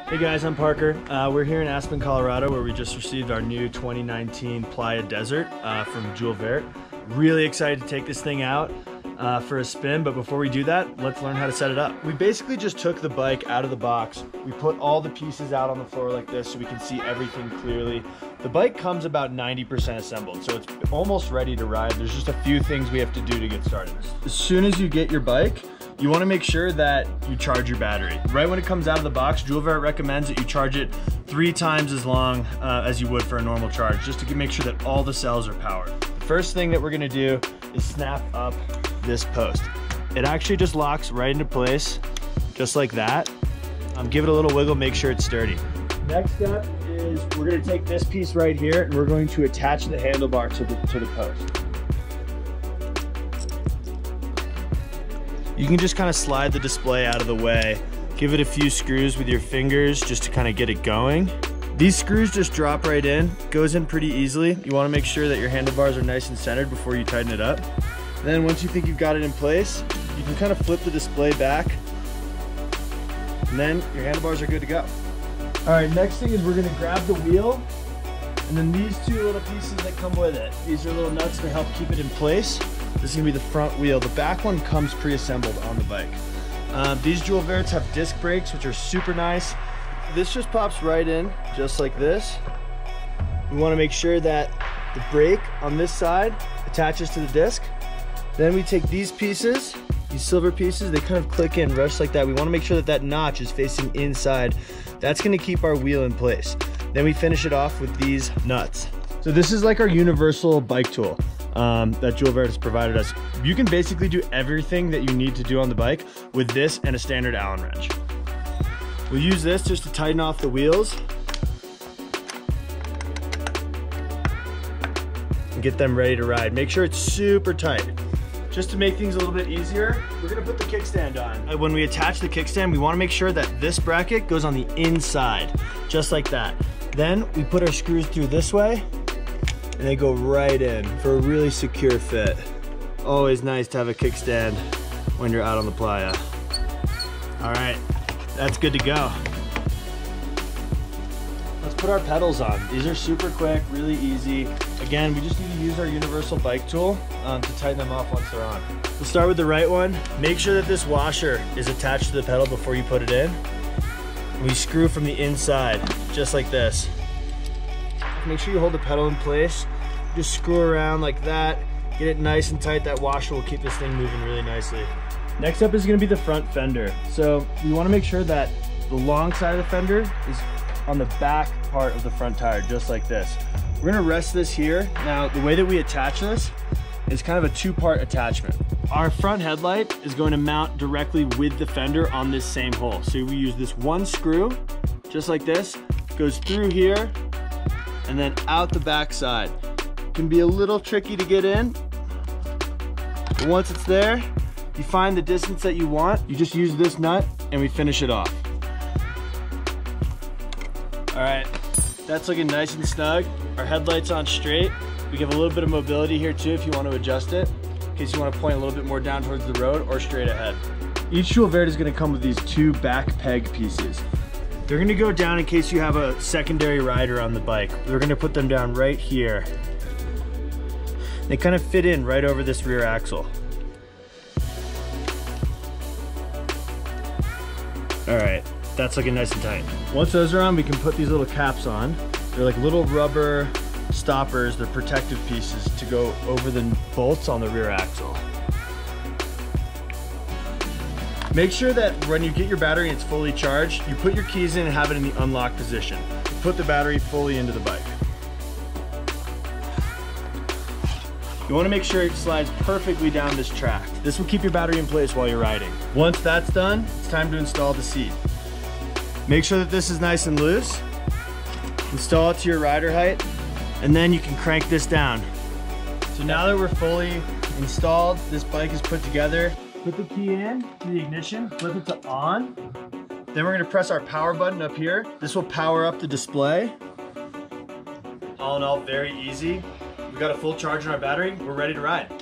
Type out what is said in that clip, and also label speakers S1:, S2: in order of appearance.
S1: Hey guys, I'm Parker. We're here in Aspen, Colorado, where we just received our new 2019 Playa Desert from Joulvert. Really excited to take this thing out for a spin, but before we do that, let's learn how to set it up. We basically just took the bike out of the box. We put all the pieces out on the floor like this so we can see everything clearly. The bike comes about 90% assembled, so it's almost ready to ride. There's just a few things we have to do to get started. As soon as you get your bike, you want to make sure that you charge your battery. Right when it comes out of the box, Joulvert recommends that you charge it 3 times as long as you would for a normal charge, just to make sure that all the cells are powered. The first thing that we're gonna do is snap up this post. It actually just locks right into place, just like that. Give it a little wiggle, make sure it's sturdy. Next step is we're gonna take this piece right here and we're going to attach the handlebar to the post. You can just kind of slide the display out of the way. Give it a few screws with your fingers just to kind of get it going. These screws just drop right in, goes in pretty easily. You want to make sure that your handlebars are nice and centered before you tighten it up. Then once you think you've got it in place, you can kind of flip the display back, and then your handlebars are good to go. All right, next thing is we're gonna grab the wheel, and then these 2 little pieces that come with it. These are little nuts to help keep it in place. This is gonna be the front wheel. The back one comes pre-assembled on the bike. These Joulverts have disc brakes, which are super nice. This just pops right in, just like this. We wanna make sure that the brake on this side attaches to the disc. Then we take these pieces, these silver pieces, they kind of click in, rush like that. We wanna make sure that that notch is facing inside. That's gonna keep our wheel in place. Then we finish it off with these nuts. So this is like our universal bike tool that Joulvert has provided us. You can basically do everything that you need to do on the bike with this and a standard Allen wrench. We'll use this just to tighten off the wheels and get them ready to ride. Make sure it's super tight. Just to make things a little bit easier, we're gonna put the kickstand on. When we attach the kickstand, we wanna make sure that this bracket goes on the inside, just like that. Then we put our screws through this way, and they go right in for a really secure fit. Always nice to have a kickstand when you're out on the playa. All right, that's good to go. Let's put our pedals on. These are super quick, really easy. Again, we just need to use our universal bike tool to tighten them off once they're on. We'll start with the right one. Make sure that this washer is attached to the pedal before you put it in. We screw from the inside, just like this. Make sure you hold the pedal in place. Just screw around like that. Get it nice and tight. That washer will keep this thing moving really nicely. Next up is gonna be the front fender. So we wanna make sure that the long side of the fender is on the back part of the front tire, just like this. We're gonna rest this here. Now, the way that we attach this is kind of a 2-part attachment. Our front headlight is going to mount directly with the fender on this same hole. So we use this one screw, just like this, goes through here, and then out the back side. Can be a little tricky to get in, but once it's there, you find the distance that you want, you just use this nut, and we finish it off. All right, that's looking nice and snug. Our headlight's on straight. We give a little bit of mobility here too if you want to adjust it, in case you want to point a little bit more down towards the road or straight ahead. Each Joulvert is going to come with these 2 back peg pieces. They're going to go down in case you have a secondary rider on the bike. We're going to put them down right here. They kind of fit in right over this rear axle. All right, that's looking nice and tight. Once those are on, we can put these little caps on. They're like little rubber stoppers. They're protective pieces to go over the bolts on the rear axle. Make sure that when you get your battery and it's fully charged, you put your keys in and have it in the unlock position. Put the battery fully into the bike. You want to make sure it slides perfectly down this track. This will keep your battery in place while you're riding. Once that's done, it's time to install the seat. Make sure that this is nice and loose. Install it to your rider height, and then you can crank this down. So now that we're fully installed, this bike is put together. Put the key in to the ignition, flip it to on. Then we're gonna press our power button up here. This will power up the display. All in all, very easy. We've got a full charge on our battery. We're ready to ride.